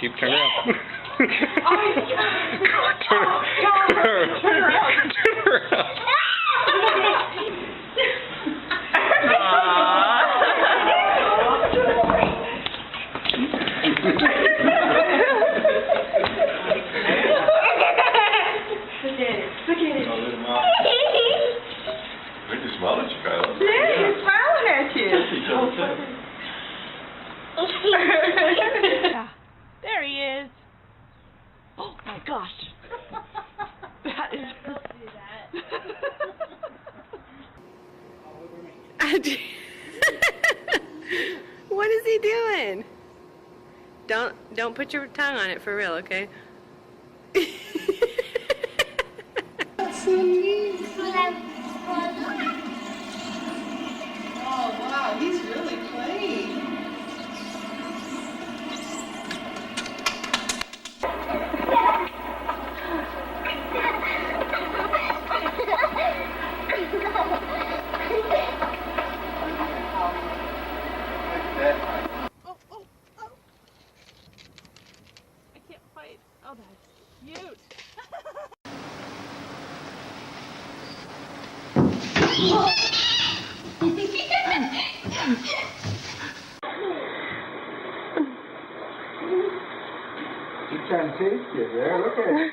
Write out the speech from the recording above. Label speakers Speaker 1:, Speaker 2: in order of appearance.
Speaker 1: Keep turning around.
Speaker 2: Turn around.
Speaker 1: Turn around.
Speaker 2: Look at it.
Speaker 3: We're just smiling at you, Kyla.
Speaker 2: Yeah, he's smiling at you.
Speaker 4: Yeah. There he is. Oh my gosh. That is.
Speaker 5: What is he doing? Don't put your tongue on it for real, okay? That's so neat.
Speaker 2: Oh, wow, he's really playing.
Speaker 4: I can't fight. Oh, that's cute.
Speaker 1: She's trying to chase you there. Look at it.